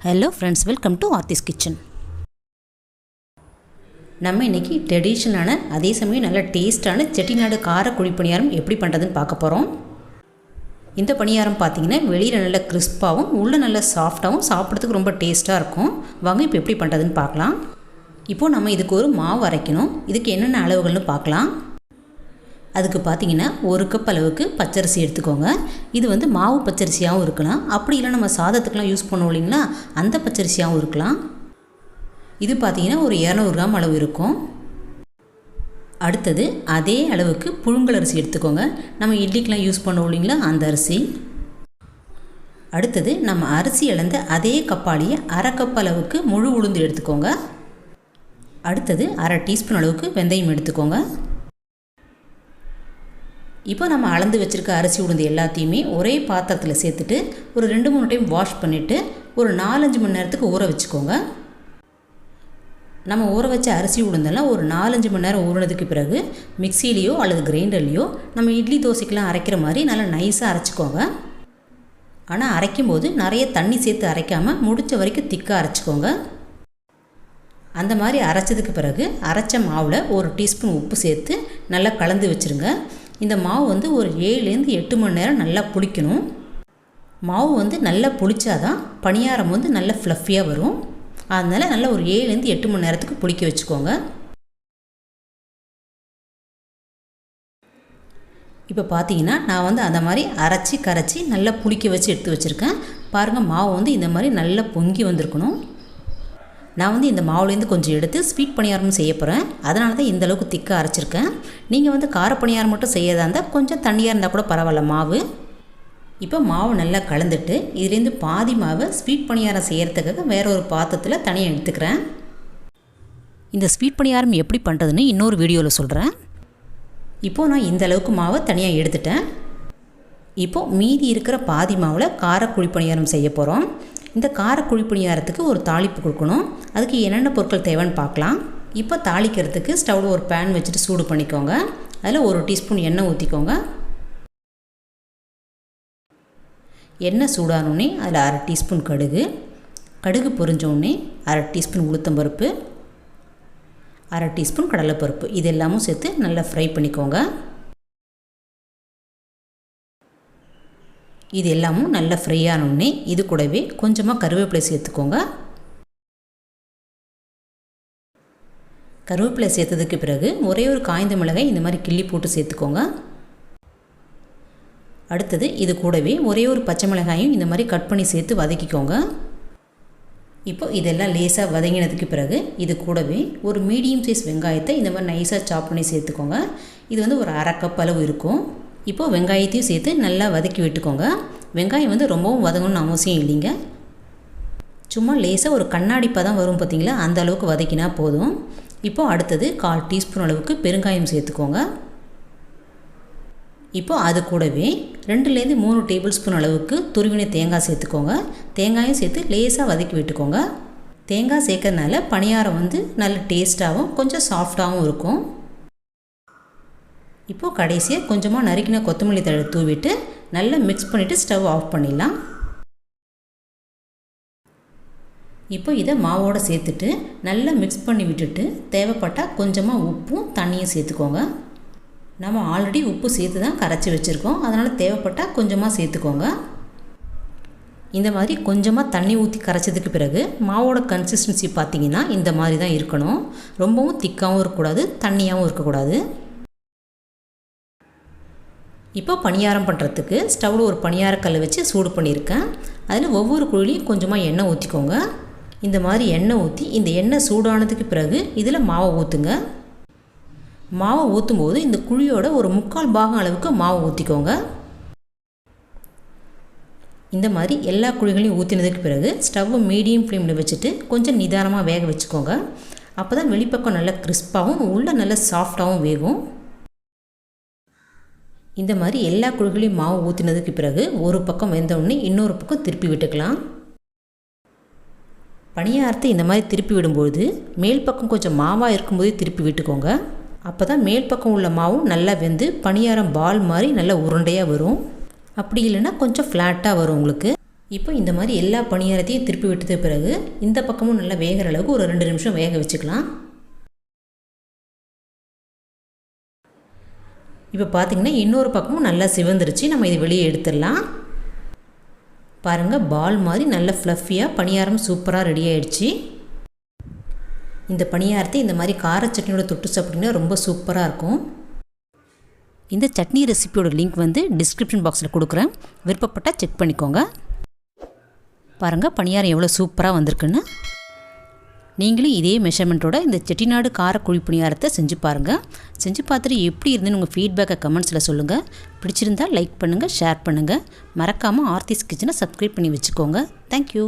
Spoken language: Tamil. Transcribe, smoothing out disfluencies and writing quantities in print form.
Hello friends, welcome to Aarthi's kitchen. நம்ம இன்றைக்கி ட்ரெடிஷ்னலான அதே சமயம் நல்ல டேஸ்ட்டான செட்டிநாடு கார குழி பணியாரம் எப்படி பண்ணுறதுன்னு பார்க்க போகிறோம். இந்த பணியாரம் பார்த்திங்கன்னா வெளியில் நல்ல கிறிஸ்பாகவும் உள்ளே நல்ல சாஃப்டாகவும் சாப்பிட்றதுக்கு ரொம்ப டேஸ்ட்டாக இருக்கும். வாங்க இப்போ எப்படி பண்ணுறதுன்னு பார்க்கலாம். இப்போது நம்ம இதுக்கு ஒரு மாவு அரைக்கணும். இதுக்கு என்னென்ன அளவுகள்னு பார்க்கலாம். அதுக்கு பார்த்திங்கன்னா 1 கப் அளவுக்கு பச்சரிசி எடுத்துக்கோங்க. இது மாவு பச்சரிசியாகவும் இருக்கலாம், அப்படி இல்லை நம்ம சாதத்துக்கெலாம் யூஸ் பண்ணுவோம் இல்லைங்களா, அந்த பச்சரிசியாகவும் இருக்கலாம். இது பார்த்திங்கன்னா ஒரு 200 கிராம் அளவு இருக்கும். அடுத்தது அதே அளவுக்கு புழுங்கல் அரிசி எடுத்துக்கோங்க. நம்ம இட்லிக்கெலாம் யூஸ் பண்ணுவோம் இல்லைங்களா, அந்த அரிசி. அடுத்தது நம்ம அரிசி இழந்த அதே கப்பாலேயே 1/2 கப் அளவுக்கு முழு உளுந்து எடுத்துக்கோங்க. அடுத்தது 1/2 டீஸ்பூன் அளவுக்கு வெந்தயம் எடுத்துக்கோங்க. இப்போ நம்ம அளந்து வச்சுருக்க அரிசி உளுந்து எல்லாத்தையுமே ஒரே பாத்திரத்தில் சேர்த்துட்டு ஒரு 2-3 டைம் வாஷ் பண்ணிவிட்டு ஒரு 4-5 மணி நேரத்துக்கு ஊற வச்சுக்கோங்க. நம்ம ஊற வச்ச அரிசி உளுந்தெல்லாம் ஒரு 4-5 மணி நேரம் ஊறினதுக்கு பிறகு மிக்சிலேயோ அல்லது கிரைண்டர்லேயோ நம்ம இட்லி தோசைக்கெலாம் அரைக்கிற மாதிரி நல்லா நைஸாக அரைச்சிக்கோங்க. ஆனால் அரைக்கும்போது நிறைய தண்ணி சேர்த்து அரைக்காமல் முடிஞ்ச வரைக்கும் திக்காக அரைச்சிக்கோங்க. அந்த மாதிரி அரைச்சதுக்கு பிறகு அரைச்ச மாவில் 1 டீஸ்பூன் உப்பு சேர்த்து நல்லா கலந்து வச்சுருங்க. இந்த மாவு ஒரு 7-8 மணி நேரம் நல்லா புளிக்கணும். மாவு நல்லா புளிச்சாதான் பணியாரம் நல்ல ஃப்ளஃபியாக வரும். அதனால் நல்லா ஒரு 7-8 மணி நேரத்துக்கு புளிக்க வச்சுக்கோங்க. இப்போ பார்த்தீங்கன்னா நான் அந்த மாதிரி அரைச்சி கரைச்சி நல்லா புளிக்க வச்சு எடுத்து வச்சுருக்கேன். பாருங்கள், மாவு இந்த மாதிரி நல்லா பொங்கி வந்திருக்கணும். நான் இந்த மாவுலேருந்து கொஞ்சம் எடுத்து ஸ்வீட் பணியாரம் செய்ய போகிறேன். அதனால தான் இந்த அளவுக்கு திக்காக அரைச்சிருக்கேன். நீங்கள் கார பணியாரம் மட்டும் செய்யறதா இருந்தால் கொஞ்சம் தண்ணியாக இருந்தால் கூட பரவாயில்ல மாவு. இப்போ மாவு நல்லா கலந்துட்டு இதுலேருந்து பாதி மாவை ஸ்வீட் பணியாரம் செய்கிறதுக்காக வேற ஒரு பாத்திரத்தில் தனியாக எடுத்துக்கிறேன். இந்த ஸ்வீட் பணியாரம் எப்படி பண்ணுறதுன்னு இன்னொரு வீடியோவில் சொல்கிறேன். இப்போது நான் இந்த அளவுக்கு மாவை தனியாக எடுத்துட்டேன். இப்போது மீதி இருக்கிற பாதி மாவில் கார குழி பணியாரம் செய்ய போகிறோம். இந்த கார குழி பணியாரத்துக்கு ஒரு தாளிப்பு கொடுக்கணும். அதுக்கு என்னென்ன பொருட்கள் தேவைன்னு பார்க்கலாம். இப்போ தாளிக்கிறதுக்கு ஸ்டவ்வில் ஒரு பேன் வச்சுட்டு சூடு பண்ணிக்கோங்க. அதில் 1 டீஸ்பூன் எண்ணெய் ஊற்றிக்கோங்க. எண்ணெய் சூடானோடனே அதில் 1/2 டீஸ்பூன் கடுகு பொரிஞ்சோடனே 1/2 டீஸ்பூன் உளுத்தம்பருப்பு, 1/2 டீஸ்பூன் கடலைப்பருப்பு, இது எல்லாமும் சேர்த்து நல்லா ஃப்ரை பண்ணிக்கோங்க. இது எல்லாமும் நல்லா ஃப்ரை ஆனோடனே இது கூடவே கொஞ்சமாக கருவேப்பிலை சேர்த்துக்கோங்க. கருவேப்பிலை சேர்த்ததுக்கு பிறகு ஒரே ஒரு காய்ந்த மிளகாய் இந்த மாதிரி கிள்ளி போட்டு சேர்த்துக்கோங்க. அடுத்தது இது கூடவே ஒரே ஒரு பச்சை மிளகாயும் இந்த மாதிரி கட் பண்ணி சேர்த்து வதக்கிக்கோங்க. இப்போ இதெல்லாம் லேசாக வதங்கினதுக்கு பிறகு இது கூடவே ஒரு மீடியம் சைஸ் வெங்காயத்தை இந்த மாதிரி நைஸாக சாப் பண்ணி சேர்த்துக்கோங்க. இது ஒரு 1/2 கப் அளவு இருக்கும். இப்போது வெங்காயத்தையும் சேர்த்து நல்லா வதக்கி விட்டுக்கோங்க. வெங்காயம் ரொம்பவும் வதங்கணும்னு அவசியம் இல்லைங்க. சும்மா லேசாக ஒரு கண்ணாடி பதம் வரும் பார்த்திங்களா, அந்த அளவுக்கு வதக்கினா போதும். இப்போது அடுத்தது 1/4 டீஸ்பூன் அளவுக்கு பெருங்காயம் சேர்த்துக்கோங்க. இப்போது அது கூடவே 2-3 டேபிள் ஸ்பூன் அளவுக்கு துருவின தேங்காய் சேர்த்துக்கோங்க. தேங்காயும் சேர்த்து லேசாக வதக்கி விட்டுக்கோங்க. தேங்காய் சேர்க்கறதுனால பணியாரம் நல்ல டேஸ்ட்டாகவும் கொஞ்சம் சாஃப்டாகவும் இருக்கும். இப்போது கடைசியாக கொஞ்சமாக நறுக்கின கொத்தமல்லி தழை தூவிட்டு நல்லா மிக்ஸ் பண்ணிவிட்டு ஸ்டவ் ஆஃப் பண்ணிடலாம். இப்போ இதை மாவோடு சேர்த்துட்டு நல்லா மிக்ஸ் பண்ணி விட்டுட்டு தேவைப்பட்டால் கொஞ்சமாக உப்பும் தண்ணியும் சேர்த்துக்கோங்க. நம்ம ஆல்ரெடி உப்பு சேர்த்து தான் கரைச்சி வச்சுருக்கோம், அதனால் தேவைப்பட்டால் கொஞ்சமாக சேர்த்துக்கோங்க. இந்த மாதிரி கொஞ்சமாக தண்ணி ஊற்றி கரைச்சதுக்கு பிறகு மாவோட கன்சிஸ்டன்சி பார்த்திங்கன்னா இந்த மாதிரி தான் இருக்கணும். ரொம்பவும் திக்காகவும் இருக்கக்கூடாது, தண்ணியாகவும் இருக்கக்கூடாது. இப்போ பணியாரம் பண்ணுறதுக்கு ஸ்டவ்வில் ஒரு பணியாரக்கல் வச்சு சூடு பண்ணியிருக்கேன். அதில் ஒவ்வொரு குழிலையும் கொஞ்சமாக எண்ணெய் ஊற்றிக்கோங்க. இந்த மாதிரி எண்ணெய் ஊற்றி இந்த எண்ணெய் சூடானதுக்கு பிறகு இதில் மாவை ஊற்றுங்க. மாவை ஊற்றும்போது இந்த குழியோட ஒரு 3/4 பாகம் அளவுக்கு மாவை ஊற்றிக்கோங்க. இந்த மாதிரி எல்லா குழிகளையும் ஊற்றினதுக்கு பிறகு ஸ்டவ்வை மீடியம் ஃப்ளேமில் வச்சுட்டு கொஞ்சம் நிதானமாக வேக வச்சுக்கோங்க. அப்போ தான் வெளிப்பக்கம் நல்லா கிறிஸ்பாகவும் உள்ளே நல்லா சாஃப்டாகவும் வேகும். இந்த மாதிரி எல்லா குழிகளையும் மாவு ஊற்றினதுக்கு பிறகு ஒரு பக்கம் வெந்தவுடனே இன்னொரு பக்கம் திருப்பி விட்டுக்கலாம். பணியாரத்தை இந்த மாதிரி திருப்பி விடும்போது மேல் பக்கம் கொஞ்சம் மாவாக இருக்கும்போதே திருப்பி விட்டுக்கோங்க. அப்போ தான் மேல் பக்கம் உள்ள மாவும் நல்லா வெந்து பணியாரம் பால் மாதிரி நல்லா உருண்டையாக வரும். அப்படி இல்லைன்னா கொஞ்சம் ஃப்ளாட்டாக வரும் உங்களுக்கு. இப்போ இந்த மாதிரி எல்லா பணியாரத்தையும் திருப்பி விட்டது பிறகு இந்த பக்கமும் நல்லா வேகிற அளவுக்கு ஒரு 2 நிமிஷம் வேக வச்சுக்கலாம். இப்போ பார்த்திங்கன்னா இன்னொரு பக்கமும் நல்லா சிவந்துருச்சு. நம்ம இதை வெளியே எடுத்துடலாம். பாருங்கள், பால் மாதிரி நல்ல ஃப்ளஃபியாக பணியாரம் சூப்பராக ரெடி ஆகிடுச்சு. இந்த பணியாரத்தை இந்த மாதிரி கார சட்னியோட தொட்டு சாப்பிட்டிங்கன்னா ரொம்ப சூப்பராக இருக்கும். இந்த சட்னி ரெசிபியோட லிங்க் வந்து டிஸ்கிரிப்ஷன் பாக்ஸில் கொடுக்குறேன். விருப்பப்பட்டால் செக் பண்ணிக்கோங்க. பாருங்கள், பணியாரம் எவ்வளோ சூப்பராக வந்திருக்குன்னு. நீங்களும் இதே மெஷர்மெண்ட்டோட இந்த செட்டிநாடு கார குழி பணியாரத்தை செஞ்சு பாருங்கள். செஞ்சு பார்த்துட்டு எப்படி இருந்துன்னு உங்கள் ஃபீட்பேக்கை கமெண்ட்ஸில் சொல்லுங்கள். பிடிச்சிருந்தால் லைக் பண்ணுங்கள், ஷேர் பண்ணுங்கள். மறக்காமல் ஆர்த்திஸ் கிச்சனை சப்ஸ்கிரைப் பண்ணி வச்சுக்கோங்க. தேங்க்யூ.